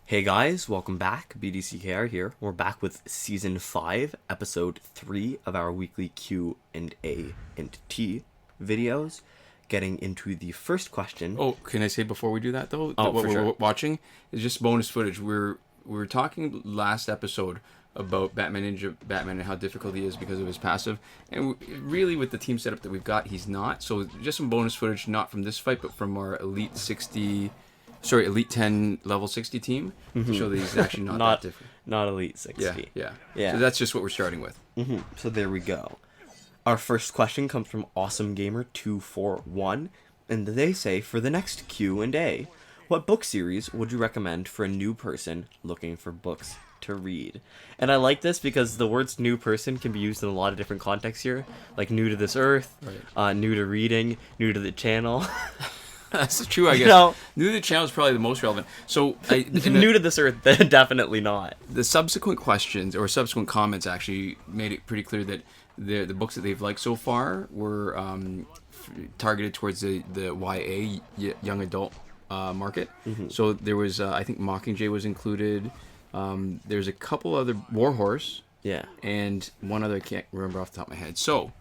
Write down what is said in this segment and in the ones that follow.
Hey guys, welcome back. bdckr here. We're back with Season 5, Episode 3 of our weekly Q&A&T videos. Getting into the first question. Oh, can I say before we do that, though? Oh, what for we're sure. watching is just bonus footage. We were talking last episode about Batman and how difficult he is because of his passive. And really, with the team setup that we've got, he's not. So just some bonus footage, not from this fight, but from our Elite 10 level 60 team to show that he's actually not that different. Not Elite 60. Yeah. Yeah. So that's just what we're starting with. So there we go. Our first question comes from Awesomegamer 241, and they say, for the next Q&A, what book series would you recommend for a new person looking for books to read? And I like this because the words new person can be used in a lot of different contexts here, like new to this earth, new to reading, new to the channel. That's true, I guess. New to the channel is probably the most relevant. So, new to this earth, definitely not. The subsequent questions or subsequent comments actually made it pretty clear that the books that they've liked so far were targeted towards the YA, young adult market. So there was, I think Mockingjay was included. There's a couple other, Warhorse. Yeah. And one other I can't remember off the top of my head. So,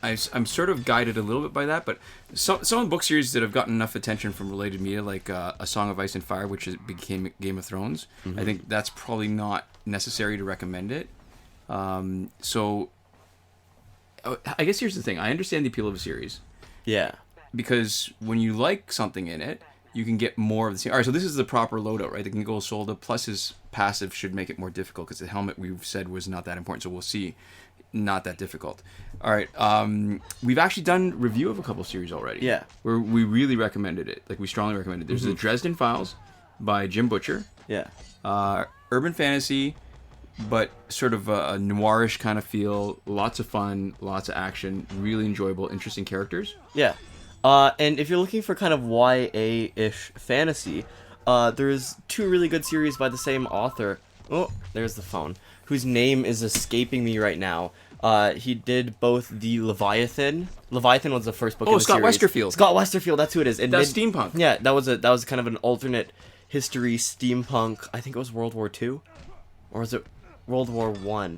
I'm sort of guided a little bit by that, but some of the book series that have gotten enough attention from related media, like A Song of Ice and Fire, which became Game of Thrones, I think that's probably not necessary to recommend it. So, I guess here's the thing. I understand the appeal of a series. Yeah. Because when you like something in it, you can get more of the same. All right, so this is the proper loadout, right? The King Gold Solda plus his passive should make it more difficult because the helmet we've said was not that important, so we'll see. Not that difficult. All right, we've actually done review of a couple series already. Yeah. Where we really recommended it. Like, we strongly recommend it. There's the Dresden Files by Jim Butcher. Yeah. Urban fantasy, but sort of a noirish kind of feel. Lots of fun, lots of action, really enjoyable, interesting characters. Yeah. And if you're looking for kind of YA-ish fantasy, there's two really good series by the same author. Oh, there's the phone. Whose name is escaping me right now. He did both the Leviathan. Leviathan was the first book in the Scott series. Westerfield. Scott Westerfield, that's who it is. And That's steampunk. Yeah, that was kind of an alternate history steampunk. I think it was World War II? Or was it World War I?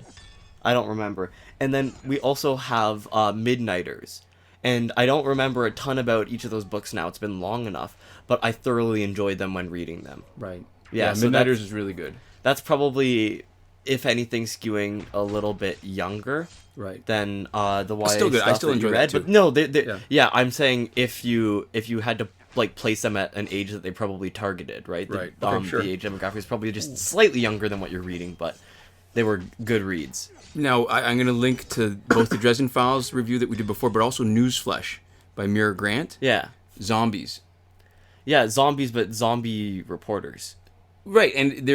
I don't remember. And then we also have Midnighters. And I don't remember a ton about each of those books now. It's been long enough. But I thoroughly enjoyed them when reading them. Right. Yeah, so Midnighters is really good. That's probably, if anything, skewing a little bit younger. Right. Than the YA still good. stuff I still that enjoy you that read. too. But no, yeah, I'm saying if you had to like place them at an age that they probably targeted, right? Right. Okay, sure. The age demographic is probably just slightly younger than what you're reading, but they were good reads. Now, I'm going to link to both the Dresden Files review that we did before, but also Newsflesh by Mira Grant. Yeah. Zombies. Yeah, zombies, but zombie reporters. Right, and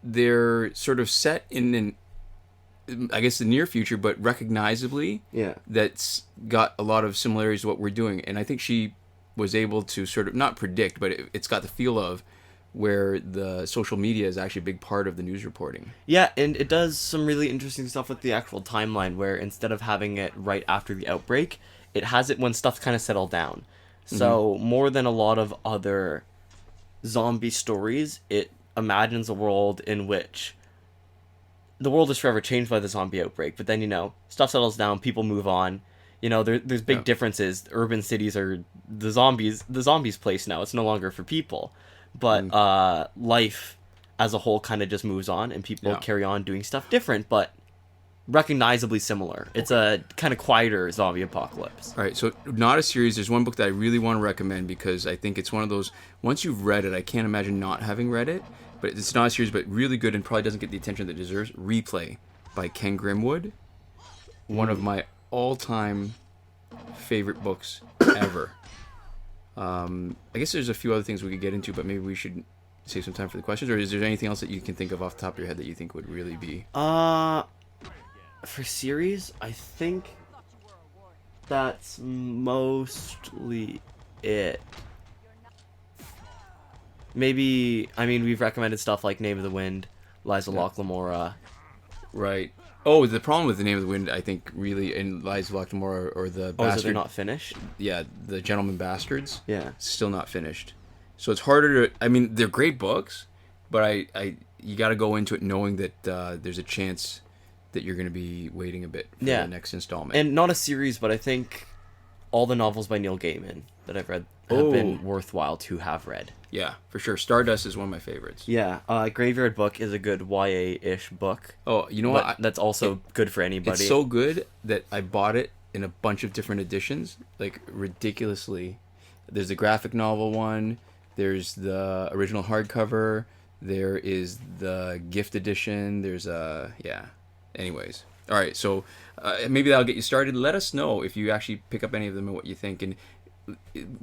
they're sort of set in I guess the near future, but recognizably. Yeah. That's got a lot of similarities to what we're doing, and I think she was able to sort of not predict, but it's got the feel of where the social media is actually a big part of the news reporting. Yeah, and it does some really interesting stuff with the actual timeline, where instead of having it right after the outbreak, it has it when stuff's kind of settled down. So more than a lot of other zombie stories, it imagines a world in which the world is forever changed by the zombie outbreak, but then, stuff settles down, people move on. There's big differences. Urban cities are the zombies' place now. It's no longer for people. But life as a whole kind of just moves on, and people carry on doing stuff different, but recognizably similar. It's a kind of quieter zombie apocalypse. All right, so not a series. There's one book that I really want to recommend because I think it's one of those, once you've read it, I can't imagine not having read it, but it's not a series, but really good and probably doesn't get the attention that it deserves. Replay by Ken Grimwood. One of my all-time favorite books ever. I guess there's a few other things we could get into, but maybe we should save some time for the questions, or is there anything else that you can think of off the top of your head that you think would really be... For series, I think that's mostly it. Maybe, we've recommended stuff like Name of the Wind, Liza Locke Lamora. Right. Oh, the problem with the Name of the Wind, I think, really, in Liza Locke Lamora or the Bastard... Oh, is it not finished? Yeah, the Gentleman Bastards. Yeah. Still not finished. So it's harder to. I mean, they're great books, but you got to go into it knowing that there's a chance that you're going to be waiting a bit for the next installment. And not a series, but I think all the novels by Neil Gaiman that I've read have been worthwhile to have read. Yeah, for sure. Stardust is one of my favorites. Yeah, Graveyard Book is a good YA-ish book. Oh, you know what? That's also good for anybody. It's so good that I bought it in a bunch of different editions, like ridiculously. There's the graphic novel one, there's the original hardcover, there is the gift edition, there's anyways. All right, so maybe that'll get you started. Let us know if you actually pick up any of them and what you think, and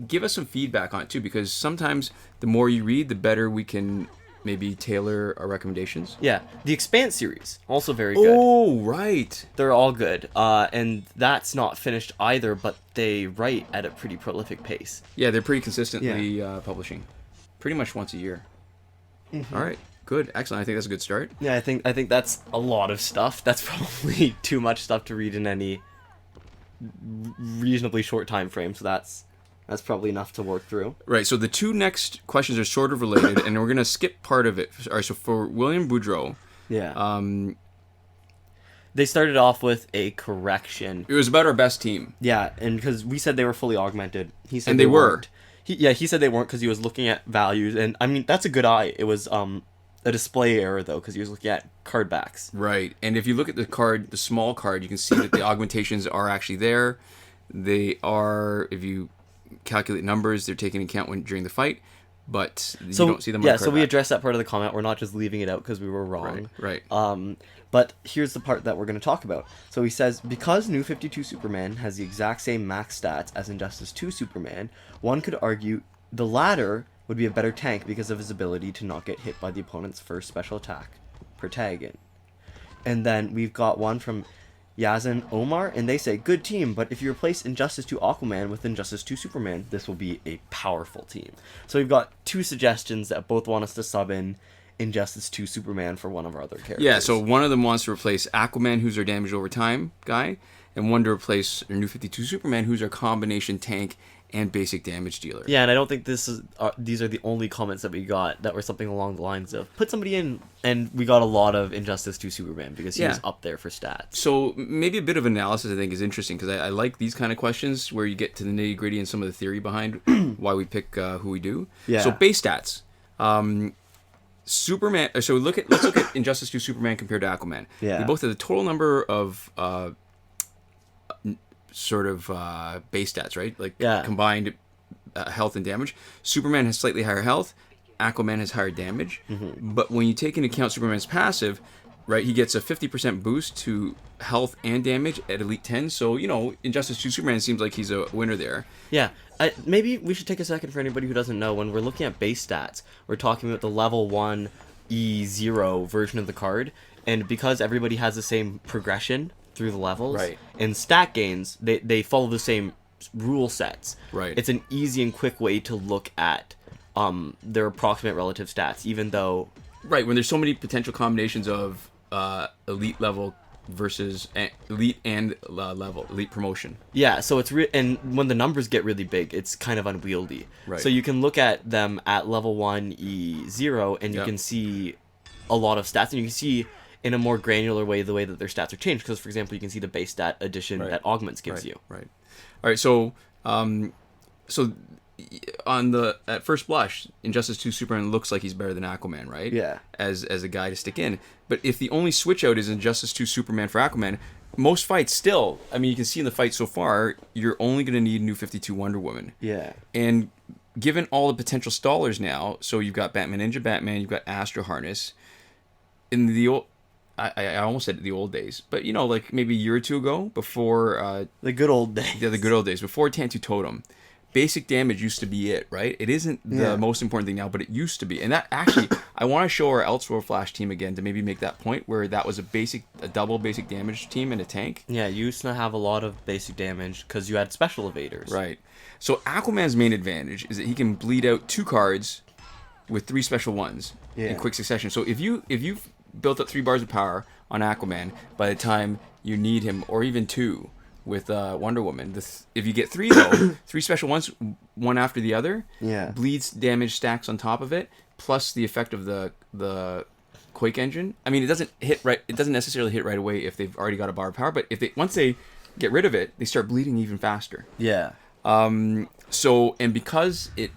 give us some feedback on it too, because sometimes the more you read, the better we can maybe tailor our recommendations. Yeah, the Expanse series, also very good. Oh, right. They're all good, and that's not finished either, but they write at a pretty prolific pace. Yeah, they're pretty consistently publishing, pretty much once a year. Mm-hmm. All right, good, excellent. I think that's a good start. Yeah, I think that's a lot of stuff. That's probably too much stuff to read in any reasonably short time frame, so that's probably enough to work through. Right, so the two next questions are sort of related, and we're going to skip part of it. All right, so for William Boudreaux... Yeah. They started off with a correction. It was about our best team. Yeah, and because we said they were fully augmented. He said and they were. Weren't. He said they weren't because he was looking at values, and I mean, that's a good eye. It was a display error, though, because he was looking at card backs. Right, and if you look at the card, the small card, you can see that the augmentations are actually there. They are, if you calculate numbers, they're taken into account during the fight, but you don't see them on the card so we back. addressed that part of the comment. We're not just leaving it out because we were wrong. Right. But here's the part that we're going to talk about. So he says, because New 52 Superman has the exact same max stats as Injustice 2 Superman, one could argue the latter would be a better tank because of his ability to not get hit by the opponent's first special attack per tag. And then we've got one from Yazan Omar, and they say, good team, but if you replace Injustice 2 Aquaman with Injustice 2 Superman, this will be a powerful team. So we've got two suggestions that both want us to sub in Injustice 2 Superman for one of our other characters. Yeah, so one of them wants to replace Aquaman, who's our damage over time guy, and one to replace our New 52 Superman, who's our combination tank and basic damage dealer. Yeah, and I don't think these are the only comments that we got that were something along the lines of, put somebody in, and we got a lot of Injustice 2 Superman, because he was up there for stats. So maybe a bit of analysis I think is interesting, because I like these kind of questions where you get to the nitty gritty and some of the theory behind why we pick who we do. Yeah. So base stats. Superman. So let's look at Injustice 2 Superman compared to Aquaman. Yeah. They both have the total number of base stats, right? Like combined health and damage. Superman has slightly higher health. Aquaman has higher damage. Mm-hmm. But when you take into account Superman's passive, right, he gets a 50% boost to health and damage at Elite 10. So, Injustice 2 Superman seems like he's a winner there. Yeah. Maybe we should take a second for anybody who doesn't know. When we're looking at base stats, we're talking about the level 1 E0 version of the card. And because everybody has the same progression through the levels, right, and stat gains, they follow the same rule sets. Right. It's an easy and quick way to look at their approximate relative stats, even though... Right, when there's so many potential combinations of elite level versus elite and elite promotion. Yeah, so it's and when the numbers get really big, it's kind of unwieldy. Right. So you can look at them at level 1 E0, and you can see a lot of stats, and you can see in a more granular way the way that their stats are changed. Because, for example, you can see the base stat addition that Augments gives you. Right. All right. So, at first blush, Injustice 2 Superman looks like he's better than Aquaman, right? Yeah. As a guy to stick in. But if the only switch out is Injustice 2 Superman for Aquaman, most fights still, I mean, you can see in the fight so far, you're only going to need New 52 Wonder Woman. Yeah. And given all the potential stallers now, so you've got Batman Ninja Batman, you've got Astro Harness. In the old... I almost said the old days, but like maybe a year or two ago, before the good old days. Yeah, the good old days before Tantu Totem, basic damage used to be it, right? It isn't the most important thing now, but it used to be. And that actually, I want to show our Elseworld Flash team again to maybe make that point where that was a double basic damage team and a tank. Yeah, you used to have a lot of basic damage because you had special evaders. Right. So Aquaman's main advantage is that he can bleed out 2 cards with 3 special ones in quick succession. So if you've built up 3 bars of power on Aquaman by the time you need him, or even 2, with Wonder Woman. If you get 3 though, 3 special ones, one after the other, bleeds damage stacks on top of it, plus the effect of the Quake engine. I mean, it doesn't necessarily hit right away if they've already got a bar of power, but once they get rid of it, they start bleeding even faster. Yeah. So, and because it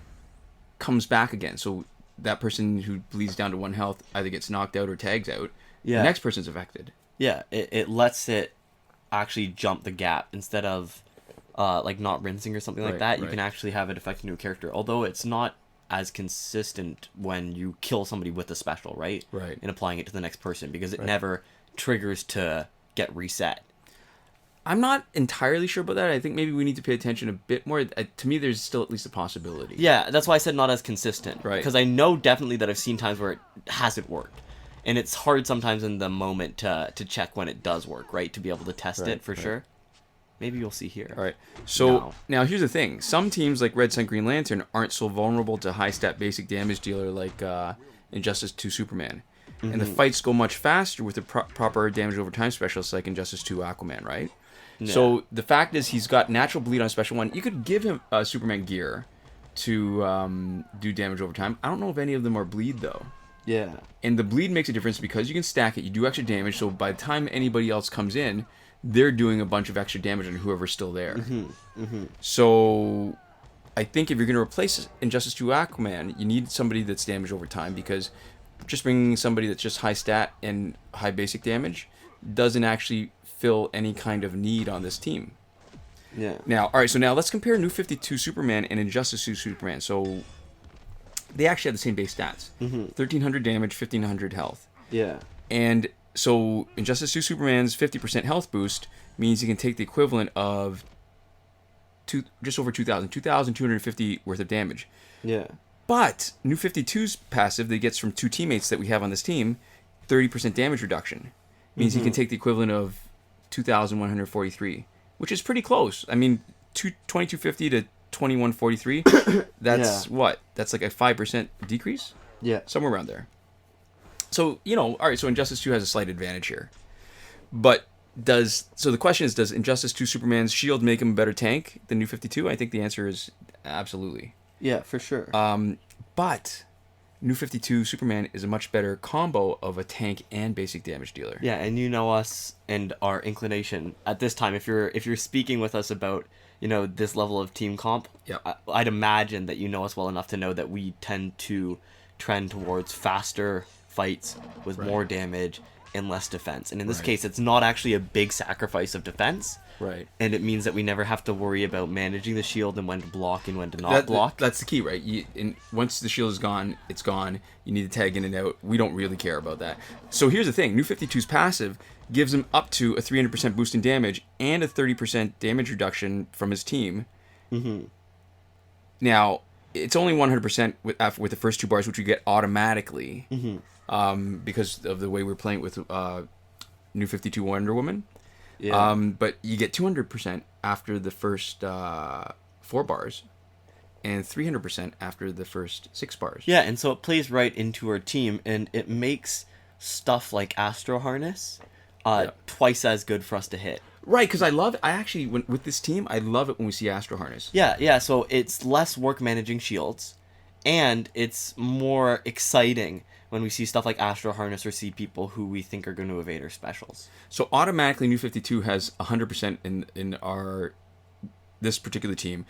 comes back again, so that person who bleeds down to 1 health either gets knocked out or tags out, the next person's affected. Yeah, it lets it actually jump the gap instead of like not rinsing or something like that. You can actually have it affect a new character, although it's not as consistent when you kill somebody with a special, right? Right. And applying it to the next person, because it never triggers to get reset. I'm not entirely sure about that. I think maybe we need to pay attention a bit more. To me, there's still at least a possibility. Yeah, that's why I said not as consistent. Right. Because I know definitely that I've seen times where it hasn't worked. And it's hard sometimes in the moment to check when it does work, right? To be able to test it for sure. Maybe you'll see here. All right. So now here's the thing. Some teams like Red Sun Green Lantern aren't so vulnerable to high stat basic damage dealer like Injustice 2 Superman. And the fights go much faster with the proper damage over time specialists like Injustice 2 Aquaman, right? Yeah. So the fact is he's got natural bleed on special 1. You could give him Superman gear to do damage over time. I don't know if any of them are bleed though. Yeah. And the bleed makes a difference because you can stack it. You do extra damage. So by the time anybody else comes in, they're doing a bunch of extra damage on whoever's still there. So I think if you're going to replace Injustice 2 Aquaman, you need somebody that's damage over time, because just bringing somebody that's just high stat and high basic damage doesn't actually fill any kind of need on this team. Yeah. Now, all right, so now let's compare New 52 Superman and Injustice 2 Superman. So they actually have the same base stats. 1,300 damage, 1,500 health. Yeah. And so Injustice 2 Superman's 50% health boost means he can take the equivalent of just over 2,250 worth of damage. Yeah. But New 52's passive that he gets from 2 teammates that we have on this team, 30% damage reduction, means he can take the equivalent of 2,143, which is pretty close. I mean, 2,250 to 2,143, that's what? That's like a 5% decrease? Yeah. Somewhere around there. So, all right, so Injustice 2 has a slight advantage here. But so the question is, does Injustice 2 Superman's shield make him a better tank than New 52? I think the answer is absolutely. Yeah, for sure. But New 52 Superman is a much better combo of a tank and basic damage dealer. Yeah, and you know us and our inclination at this time. If you're speaking with us about this level of team comp, I'd imagine that you know us well enough to know that we tend to trend towards faster fights with more damage and less defense. And in this case, it's not actually a big sacrifice of defense. Right. And it means that we never have to worry about managing the shield and when to block and when to not block. That's the key, right? Once the shield is gone, it's gone. You need to tag in and out. We don't really care about that. So here's the thing. New 52's passive gives him up to a 300% boost in damage and a 30% damage reduction from his team. Now, it's only 100% with the first 2 bars, which we get automatically because of the way we're playing with New 52 Wonder Woman. Yeah. But you get 200% after the first 4 bars and 300% after the first 6 bars. Yeah, and so it plays right into our team, and it makes stuff like Astro Harness twice as good for us to hit. Right, because with this team, I love it when we see Astro Harness. Yeah, so it's less work managing shields, and it's more exciting when we see stuff like Astro Harness or see people who we think are going to evade our specials. So automatically, New 52 has 100% in this particular team,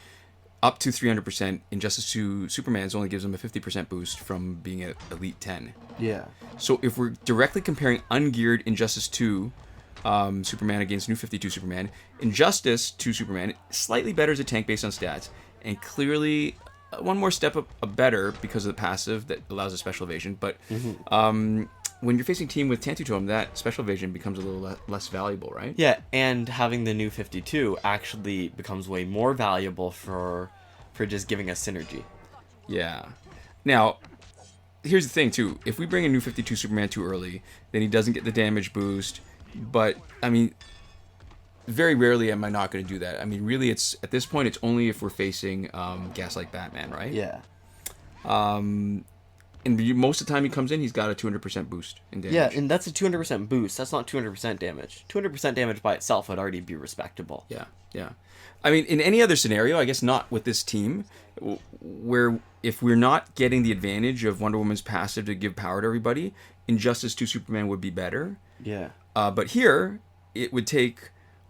up to 300%. Injustice 2 Superman's only gives them a 50% boost from being at Elite 10. Yeah. So if we're directly comparing ungeared Injustice 2 Superman against New 52 Superman, Injustice 2 Superman slightly better as a tank based on stats, and clearly one more step up better because of the passive that allows a special evasion. But when you're facing a team with Tantu Tome, that special evasion becomes a little less valuable, right? Yeah, and having the New 52 actually becomes way more valuable for just giving us synergy. Yeah. Now, here's the thing, too. If we bring a New 52 Superman too early, then he doesn't get the damage boost. But, I mean, very rarely am I not going to do that. I mean, really, at this point, it's only if we're facing Gaslight Batman, right? Yeah. and most of the time he comes in, he's got a 200% boost in damage. Yeah, and that's a 200% boost. That's not 200% damage. 200% damage by itself would already be respectable. Yeah, yeah. I mean, in any other scenario, I guess not with this team, where if we're not getting the advantage of Wonder Woman's passive to give power to everybody, Injustice 2 Superman would be better. Yeah. But here, it would take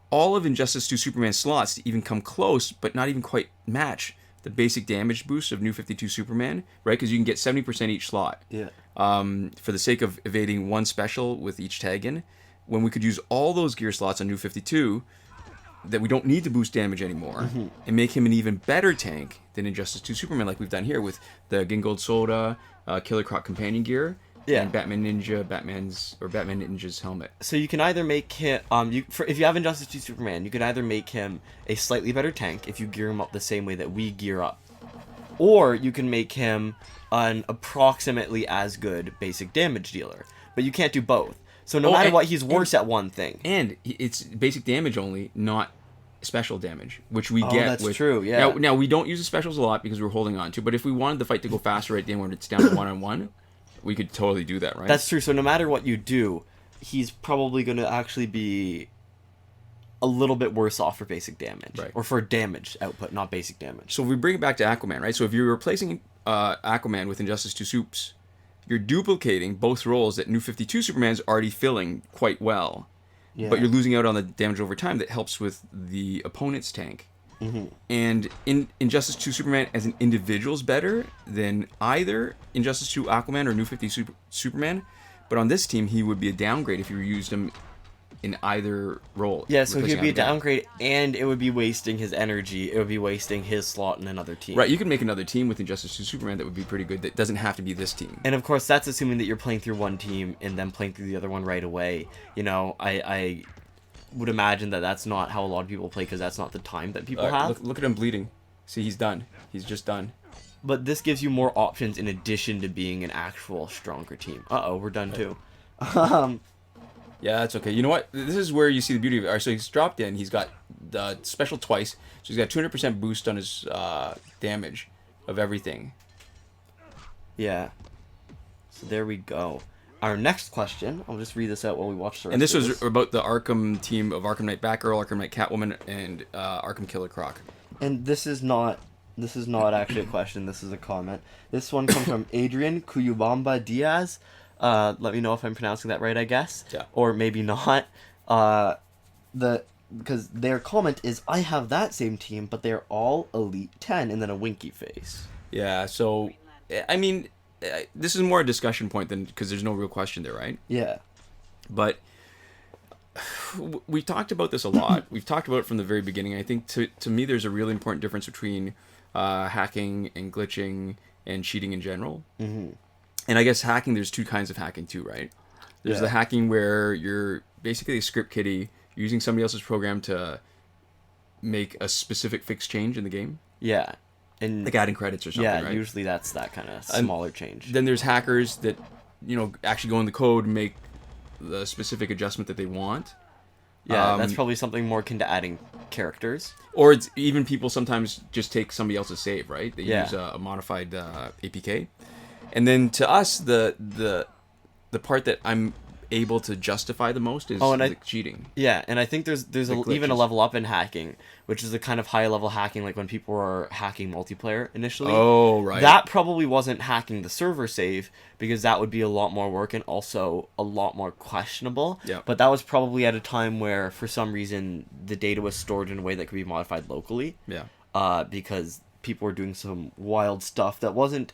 all of Injustice 2 Superman slots to even come close, but not even quite match the basic damage boost of New 52 Superman, right? Because you can get 70% each slot. Yeah. For the sake of evading one special with each tag in, when we could use all those gear slots on New 52, that we don't need to boost damage anymore, and make him an even better tank than Injustice 2 Superman, like we've done here with the Gingold Soda, Killer Croc companion gear, and Batman Ninja's helmet. So you can either make him, if you have Injustice 2 Superman, you can either make him a slightly better tank if you gear him up the same way that we gear up, or you can make him an approximately as good basic damage dealer. But you can't do both. So no matter what, he's worse at one thing. And it's basic damage only, not special damage, which we get. That's true, yeah. Now, we don't use the specials a lot because we're holding on to, but if we wanted the fight to go faster right then when it's down to one-on-one, we could totally do that, right? That's true. So no matter what you do, he's probably going to actually be a little bit worse off for basic damage. Right. Or for damage output, not basic damage. So if we bring it back to Aquaman, right? So if you're replacing Aquaman with Injustice 2 Supes, you're duplicating both roles that New 52 Superman's already filling quite well. Yeah. But you're losing out on the damage over time that helps with the opponent's tank. And in Injustice 2 Superman as an individual is better than either Injustice 2 Aquaman or New 52 Superman. But on this team, he would be a downgrade if you used him in either role. Yeah, so he'd be a downgrade, and it would be wasting his energy. It would be wasting his slot in another team. Right, you can make another team with Injustice 2 Superman that would be pretty good. That doesn't have to be this team. And of course, that's assuming that you're playing through one team and then playing through the other one right away. You know, I would imagine that that's not how a lot of people play, because that's not the time that people have. Look at him bleeding. See, he's done. He's just done. But this gives you more options in addition to being an actual stronger team. Uh-oh, we're done too. Yeah, that's okay. You know what? This is where you see the beauty of it. All right, so he's dropped in. He's got the special twice. So he's got 200% boost on his damage of everything. Yeah. So there we go. Our next question, I'll just read this out while we watch the rest. And this was about the Arkham team of Arkham Knight Batgirl, Arkham Knight Catwoman, and Arkham Killer Croc. And this is not actually a question. This is a comment. This one comes from Adrian Cuyubamba Diaz. Let me know if I'm pronouncing that right, I guess. Yeah. Or maybe not. Because their comment is, I have that same team, but they're all Elite 10, and then a winky face. Yeah, so, I mean, this is more a discussion point than, because there's no real question there, right? Yeah. But we talked about this a lot. We've talked about it from the very beginning. I think to me there's a really important difference between hacking and glitching and cheating in general. Mm-hmm. And I guess hacking, there's two kinds of hacking too, right? There's the hacking where you're basically a script kiddie using somebody else's program to make a specific fixed change in the game. Yeah. And like adding credits or something, right? Usually that's that kind of smaller change. Then there's hackers that, actually go in the code and make the specific adjustment that they want. Yeah, that's probably something more akin to adding characters. Or it's even people sometimes just take somebody else's save, right? They use a modified APK. And then to us, the part that I'm able to justify the most is cheating. Yeah, and I think there's even a level up in hacking, which is the kind of high level hacking, like when people are hacking multiplayer initially. Oh, right. That probably wasn't hacking the server save, because that would be a lot more work and also a lot more questionable. Yeah. But that was probably at a time where, for some reason, the data was stored in a way that could be modified locally. Yeah. Because people were doing some wild stuff that wasn't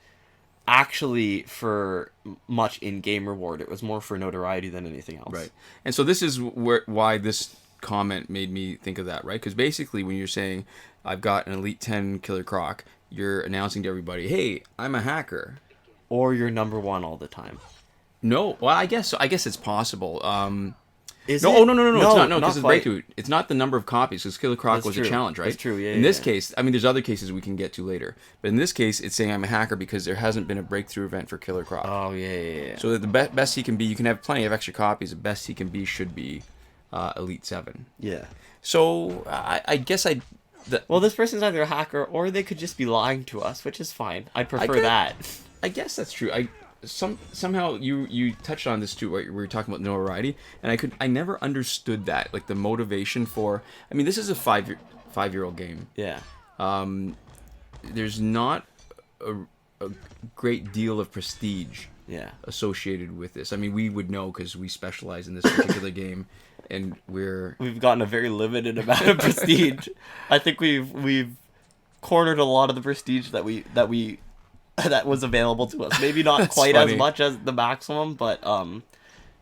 actually for much in-game reward. It was more for notoriety than anything else. Right. And so this is why this comment made me think of that, right? Because basically when you're saying, I've got an Elite 10 Killer Croc, you're announcing to everybody, hey, I'm a hacker. Or you're number one all the time. No. Well, I guess it's possible. Is no, it? Oh, no, it's not. No, because it's quite. breakthrough. It's not the number of copies, because Killer Croc was a challenge, right? That's true, yeah. In this case, I mean, there's other cases we can get to later. But in this case, it's saying I'm a hacker because there hasn't been a breakthrough event for Killer Croc. Oh, yeah. So that the best he can be, you can have plenty of extra copies. The best he can be should be Elite 7. Yeah. So I guess well, this person's either a hacker or they could just be lying to us, which is fine. I'd prefer that. I guess that's true. somehow you touched on this too, where we were talking about notoriety, and I never understood that, like the motivation for. I mean, this is a 5-year-old game. Yeah. There's not a great deal of prestige Yeah. associated with this. I mean, we would know because we specialize in this particular game, and we've gotten a very limited amount of prestige. I think we've cornered a lot of the prestige that was available to us. Maybe not quite funny. as much as the maximum, but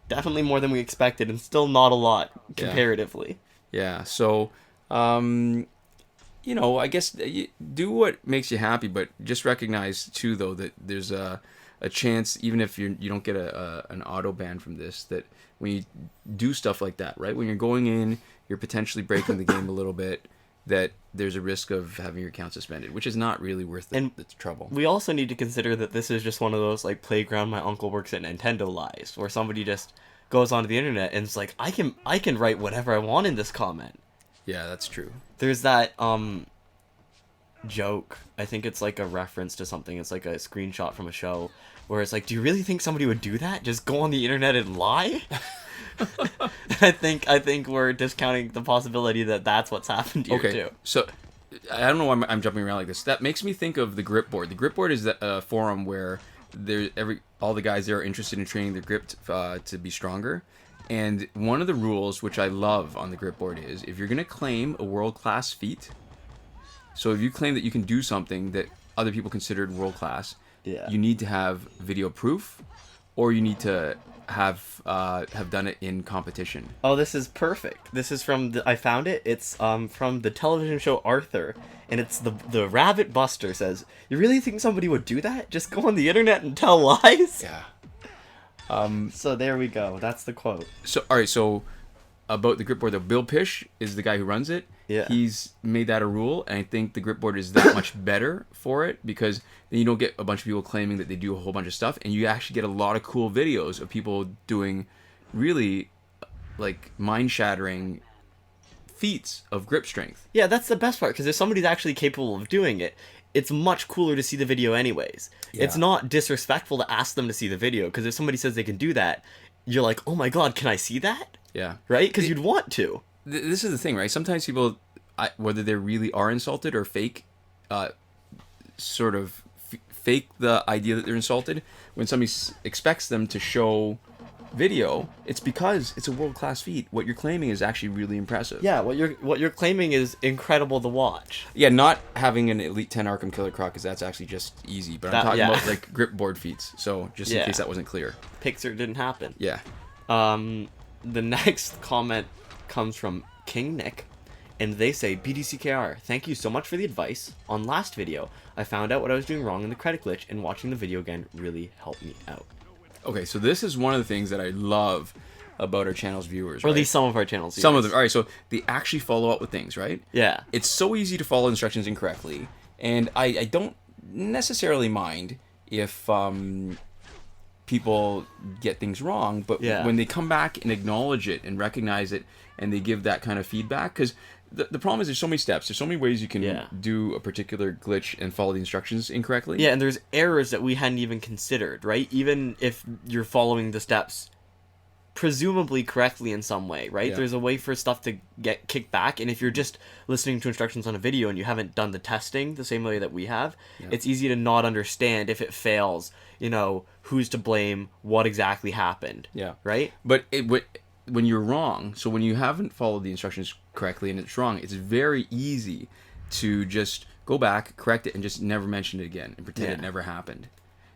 definitely more than we expected, and still not a lot comparatively. Yeah. So, I guess do what makes you happy, but just recognize too, though, that there's a chance, even if you don't get an auto ban from this, that when you do stuff like that, right, when you're going in, you're potentially breaking the game a little bit, that there's a risk of having your account suspended, which is not really worth the trouble. We also need to consider that this is just one of those, like, playground my uncle works at Nintendo lies, where somebody just goes onto the internet and it's like, I can write whatever I want in this comment. Yeah, that's true. There's that joke. I think it's like a reference to something. It's like a screenshot from a show where it's like, do you really think somebody would do that? Just go on the internet and lie? I think we're discounting the possibility that that's what's happened here too. So I don't know why I'm jumping around like this. That makes me think of the grip board. The grip board is a forum where all the guys there are interested in training their grip to be stronger. And one of the rules, which I love on the grip board, is if you're going to claim a world-class feat, so if you claim that you can do something that other people considered world-class, you need to have video proof, or you need to have done it in competition. Oh, this is perfect. This is I found it. It's from the television show Arthur, and it's the Rabbit Buster says, you really think somebody would do that? Just go on the internet and tell lies? Yeah. So there we go. That's the quote. So all right. So about the grip board, though, Bill Pish is the guy who runs it. Yeah. He's made that a rule, and I think the grip board is that much better for it, because then you don't get a bunch of people claiming that they do a whole bunch of stuff, and you actually get a lot of cool videos of people doing really like mind-shattering feats of grip strength. Yeah, that's the best part, because if somebody's actually capable of doing it, it's much cooler to see the video anyways. Yeah. It's not disrespectful to ask them to see the video, because if somebody says they can do that, you're like, oh my god, can I see that? Yeah. Right? Because you'd want to. This is the thing, right? Sometimes people, whether they really are insulted or fake, sort of fake the idea that they're insulted, when somebody expects them to show video, it's because it's a world-class feat. What you're claiming is actually really impressive. Yeah, what you're claiming is incredible to watch. Yeah, not having an Elite 10 Arkham Killer Croc, because that's actually just easy. But I'm talking about like grip board feats. So just in case that wasn't clear. Pixar didn't happen. Yeah. The next comment comes from King Nick, and they say, BDCKR, thank you so much for the advice. On last video, I found out what I was doing wrong in the credit glitch, and watching the video again really helped me out. Okay, so this is one of the things that I love about our channel's viewers, or at least some of our channel's viewers. Some of them. All right, so they actually follow up with things, right? Yeah. It's so easy to follow instructions incorrectly, and I don't necessarily mind if people get things wrong, but when they come back and acknowledge it and recognize it, and they give that kind of feedback, because the problem is there's so many steps, there's so many ways you can do a particular glitch and follow the instructions incorrectly. Yeah, and there's errors that we hadn't even considered, right? Even if you're following the steps presumably correctly in some way, right? There's a way for stuff to get kicked back, and if you're just listening to instructions on a video and you haven't done the testing the same way that we have, it's easy to not understand if it fails, who's to blame, what exactly happened. Yeah. Right? But when you're wrong, so when you haven't followed the instructions correctly and it's wrong, it's very easy to just go back, correct it, and just never mention it again and pretend it never happened.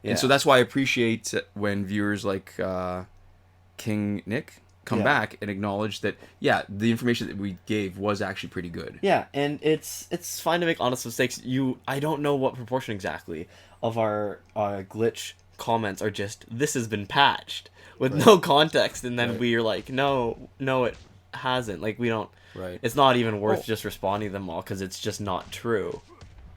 And so that's why I appreciate when viewers like King Nick come back and acknowledge that, the information that we gave was actually pretty good. Yeah, and it's fine to make honest mistakes. I don't know what proportion exactly of our glitch comments are just, this has been patched, with no context, and then we're like, no, it hasn't. Like, we don't... Right. It's not even worth just responding to them all, because it's just not true.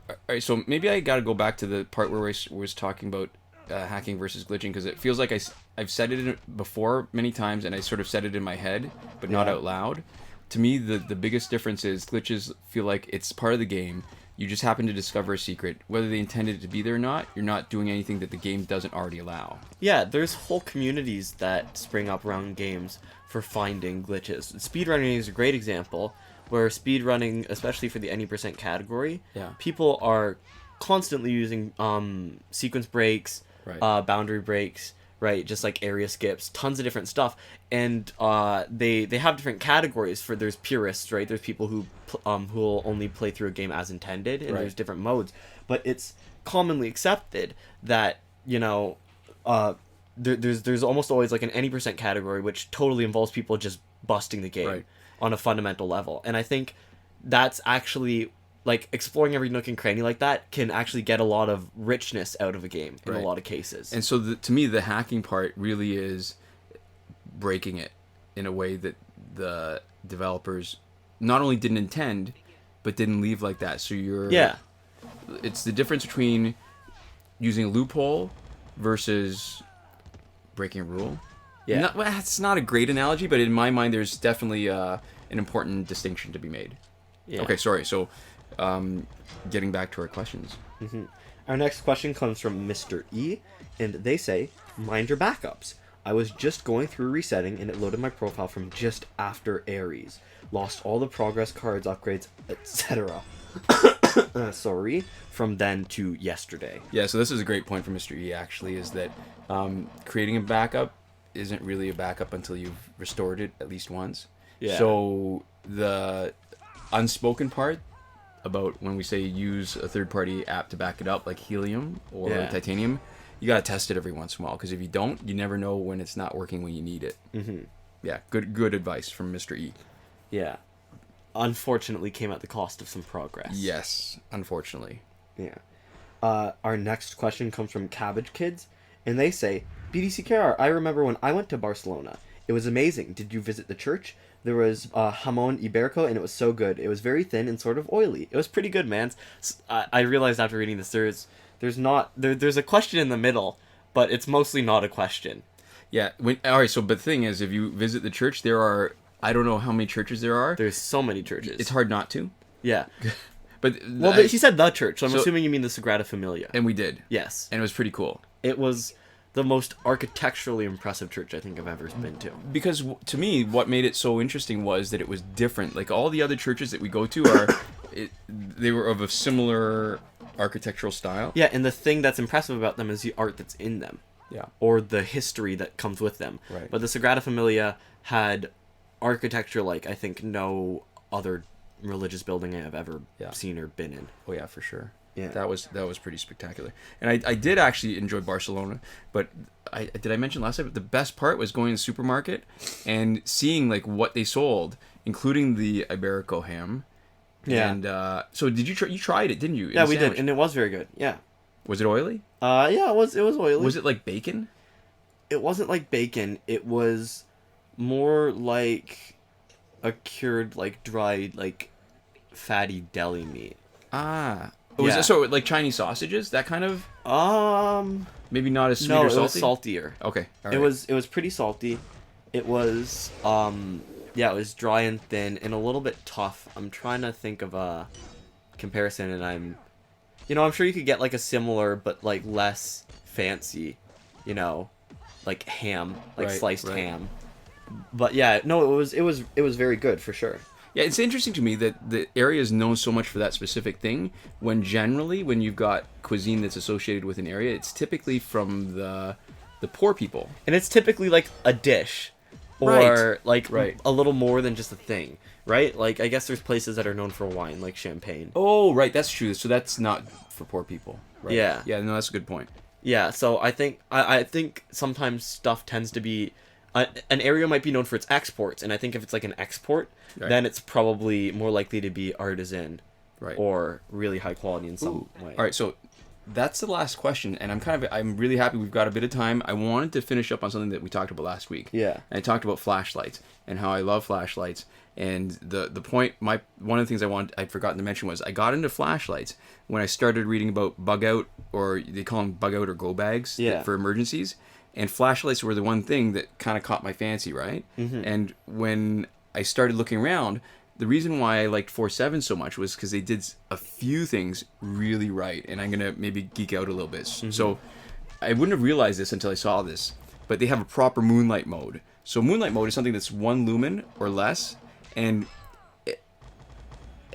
All right, so maybe I got to go back to the part where I was talking about hacking versus glitching, because it feels like I've said it before many times, and I sort of said it in my head, but not out loud. To me, the biggest difference is glitches feel like it's part of the game. you just happen to discover a secret. Whether they intended it to be there or not, you're not doing anything that the game doesn't already allow. Yeah, there's whole communities that spring up around games for finding glitches. Speedrunning is a great example, where speedrunning, especially for the any percent category, people are constantly using sequence breaks, boundary breaks, right? Just like area skips, tons of different stuff, and they have different categories. For there's purists, right? There's people who will only play through a game as intended, and there's different modes. But it's commonly accepted that there's almost always like an any percent category, which totally involves people just busting the game on a fundamental level. And I think that's actually, like, exploring every nook and cranny like that can actually get a lot of richness out of a game in a lot of cases. And so to me, the hacking part really is breaking it in a way that the developers not only didn't intend, but didn't leave like that. So it's the difference between using a loophole versus breaking a rule. Yeah. It's not a great analogy, but in my mind, there's definitely an important distinction to be made. Yeah. Okay, sorry. So, getting back to our questions. Mm-hmm. Our next question comes from Mr. E, and they say, mind your backups. I was just going through resetting, and it loaded my profile from just after Ares. Lost all the progress cards, upgrades, etc. Sorry, from then to yesterday. Yeah, so this is a great point from Mr. E, actually, is that creating a backup isn't really a backup until you've restored it at least once. Yeah. So the unspoken part about when we say use a third-party app to back it up, like Helium or Titanium, you gotta test it every once in a while, because if you don't, you never know when it's not working when you need it. Mm-hmm. Yeah, good advice from Mr. E. Yeah. Unfortunately came at the cost of some progress. Yes, unfortunately. Yeah. Our next question comes from cabbagekidz, and they say, bdckr, I remember when I went to Barcelona. It was amazing. Did you visit the church? There was jamon iberico, and it was so good. It was very thin and sort of oily. It was pretty good, man. I realized after reading this, there's a question in the middle, but it's mostly not a question. Yeah. All right. So, but the thing is, if you visit the church, there are, I don't know how many churches there are. There's so many churches. It's hard not to. Yeah. But he said the church, so I'm assuming you mean the Sagrada Familia. And we did. Yes. And it was pretty cool. It was the most architecturally impressive church I think I've ever been to. Because to me, what made it so interesting was that it was different. Like all the other churches that we go to they were of a similar architectural style. Yeah, and the thing that's impressive about them is the art that's in them. Yeah. Or the history that comes with them. Right. But the Sagrada Familia had architecture like I think no other religious building I have ever seen or been in. Oh yeah, for sure. Yeah, that was pretty spectacular, and I did actually enjoy Barcelona. But did I mention last time? The best part was going to the supermarket and seeing like what they sold, including the Iberico ham. Yeah. And so did you tried it, didn't you? Yeah, we did, and it was very good. Yeah. Was it oily? Yeah, it was oily. Was it like bacon? It wasn't like bacon. It was more like a cured, like dried, like fatty deli meat. Ah. Was it so like Chinese sausages, that kind of? Maybe not as sweet or salty? No, it was saltier. Okay. All right. It was pretty salty. It was it was dry and thin and a little bit tough. I'm trying to think of a comparison, and I'm sure you could get like a similar but like less fancy, like ham, like sliced ham. But yeah, no, it was very good for sure. Yeah, it's interesting to me that the area is known so much for that specific thing, when generally, when you've got cuisine that's associated with an area, it's typically from the poor people. And it's typically like a dish, or a little more than just a thing, right? Like, I guess there's places that are known for wine, like Champagne. Oh, right, that's true. So that's not for poor people, right? Yeah. Yeah, no, that's a good point. Yeah, so I think sometimes stuff tends to be... an area might be known for its exports, and I think if it's like an export, then it's probably more likely to be artisan, or really high quality in some way. All right, so that's the last question, and I'm really happy we've got a bit of time. I wanted to finish up on something that we talked about last week. Yeah, and I talked about flashlights and how I love flashlights. And the point, one of the things I'd forgotten to mention was I got into flashlights when I started reading about bug out, or they call them bug out or go bags for emergencies. And flashlights were the one thing that kind of caught my fancy, right? Mm-hmm. And when I started looking around, the reason why I liked 4.7 so much was because they did a few things really right, and I'm gonna maybe geek out a little bit. So I wouldn't have realized this until I saw this, but they have a proper moonlight mode. So moonlight mode is something that's 1 lumen or less, and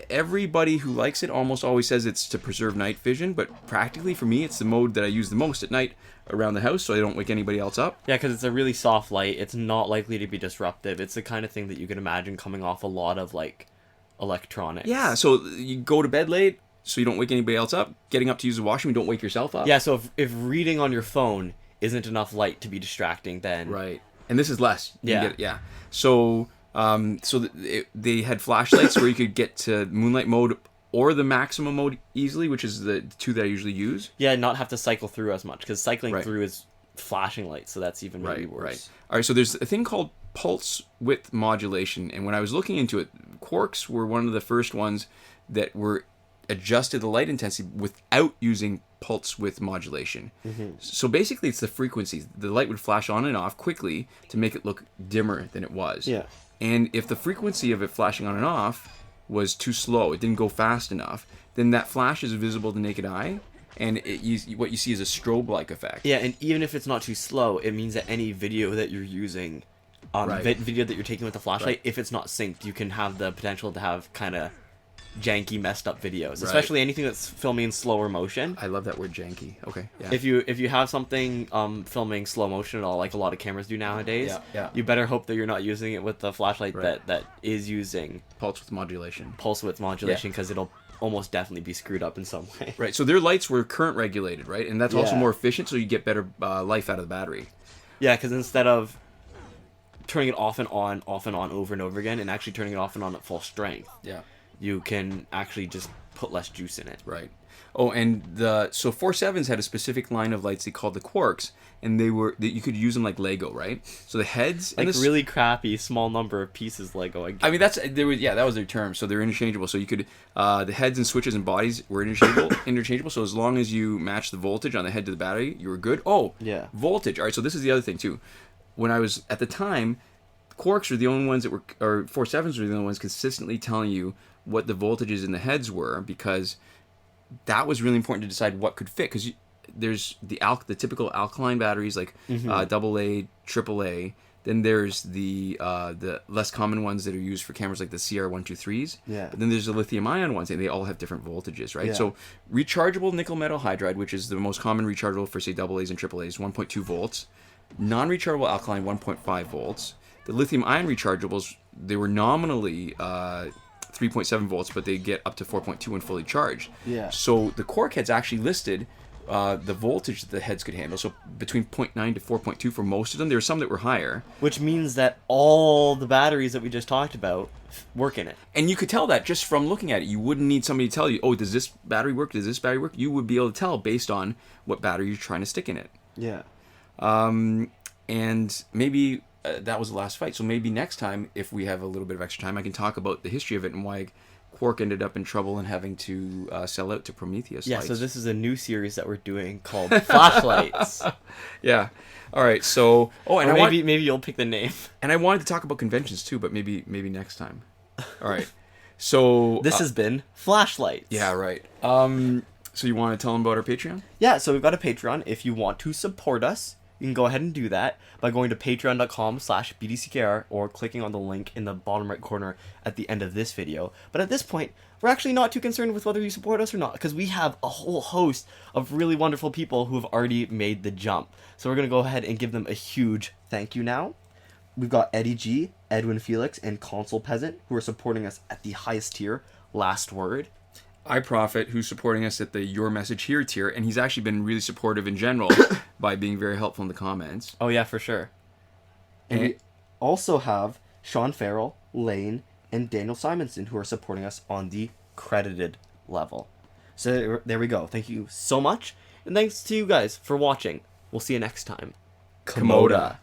everybody who likes it almost always says it's to preserve night vision, but practically for me, it's the mode that I use the most at night around the house, so I don't wake anybody else up. Yeah, because it's a really soft light. It's not likely to be disruptive. It's the kind of thing that you can imagine coming off a lot of, like, electronics. Yeah, so you go to bed late, so you don't wake anybody else up. Getting up to use the washroom, you don't wake yourself up. Yeah, so if reading on your phone isn't enough light to be distracting, then... Right. And this is less. You Yeah. can get, yeah. So... they had flashlights where you could get to moonlight mode or the maximum mode easily, which is the two that I usually use. Yeah, not have to cycle through as much, because cycling Right. through is flashing lights, so that's even maybe worse. Right. All right, so there's a thing called pulse width modulation, and when I was looking into it, quarks were one of the first ones that were adjusted the light intensity without using pulse width modulation. So basically, it's the frequencies. The light would flash on and off quickly to make it look dimmer than it was. Yeah. And if the frequency of it flashing on and off was too slow, it didn't go fast enough, then that flash is visible to naked eye, and what you see is a strobe-like effect. Yeah, and even if it's not too slow, it means that any video that you're using, video that you're taking with the flashlight, if it's not synced, you can have the potential to have kind of janky, messed up videos, especially anything that's filming in slower motion. I love that word, janky. Okay. Yeah. If you have something filming slow motion at all, like a lot of cameras do nowadays, Yeah. you better hope that you're not using it with the flashlight that is using Pulse width modulation, because it'll almost definitely be screwed up in some way. Right. So their lights were current regulated, right? And that's also Yeah. more efficient, so you get better life out of the battery. Yeah, because instead of turning it off and on over and over again, and actually turning it off and on at full strength, Yeah. you can actually just put less juice in it. Right. Oh, and so 4.7s had a specific line of lights they called the quarks, and you could use them like Lego, right? So the heads, Like really crappy small number of pieces Lego. I mean, that was their term. So they're interchangeable. So you could the heads and switches and bodies were interchangeable. So as long as you match the voltage on the head to the battery, you were good. Oh, Yeah. voltage. All right. So this is the other thing too. When I was at the time, quarks were the only ones or 4.7s were the only ones consistently telling you what the voltages in the heads were, because that was really important to decide what could fit. Because there's the typical alkaline batteries like AA, AAA. Then there's the less common ones that are used for cameras like the CR123s. Yeah. But then there's the lithium-ion ones, and they all have different voltages, right? Yeah. So rechargeable nickel metal hydride, which is the most common rechargeable for say AA's and AAA's, 1.2 volts. Non-rechargeable alkaline, 1.5 volts. The lithium-ion rechargeables, they were nominally 3.7 volts, but they get up to 4.2 when fully charged. Yeah. So the Quark heads actually listed the voltage that the heads could handle. So between 0.9 to 4.2 for most of them. There were some that were higher. Which means that all the batteries that we just talked about work in it. And you could tell that just from looking at it. You wouldn't need somebody to tell you, oh, does this battery work? Does this battery work? You would be able to tell based on what battery you're trying to stick in it. Yeah. And maybe that was the last fight. So maybe next time, if we have a little bit of extra time, I can talk about the history of it and why Quark ended up in trouble and having to sell out to Prometheus Yeah, lights. so this is a new series that we're doing called Flashlights. Yeah. All right. So, and maybe you'll pick the name. And I wanted to talk about conventions too, but maybe next time. All right. So This has been Flashlights. Yeah, right. So you want to tell them about our Patreon? Yeah, so we've got a Patreon. If you want to support us, you can go ahead and do that by going to patreon.com/bdckr or clicking on the link in the bottom right corner at the end of this video. But at this point, we're actually not too concerned with whether you support us or not, because we have a whole host of really wonderful people who have already made the jump. So we're going to go ahead and give them a huge thank you now. We've got Eddy G, Edwin Felix, and Console Peasant, who are supporting us at the highest tier, Last Word. iProphet, who's supporting us at the Your Message Here tier, and he's actually been really supportive in general by being very helpful in the comments. Oh yeah, for sure. And we also have Shawn, Farrell, LAIN, and Daniel Simonson, who are supporting us on the credited level. So there we go. Thank you so much, and thanks to you guys for watching. We'll see you next time. Komoda.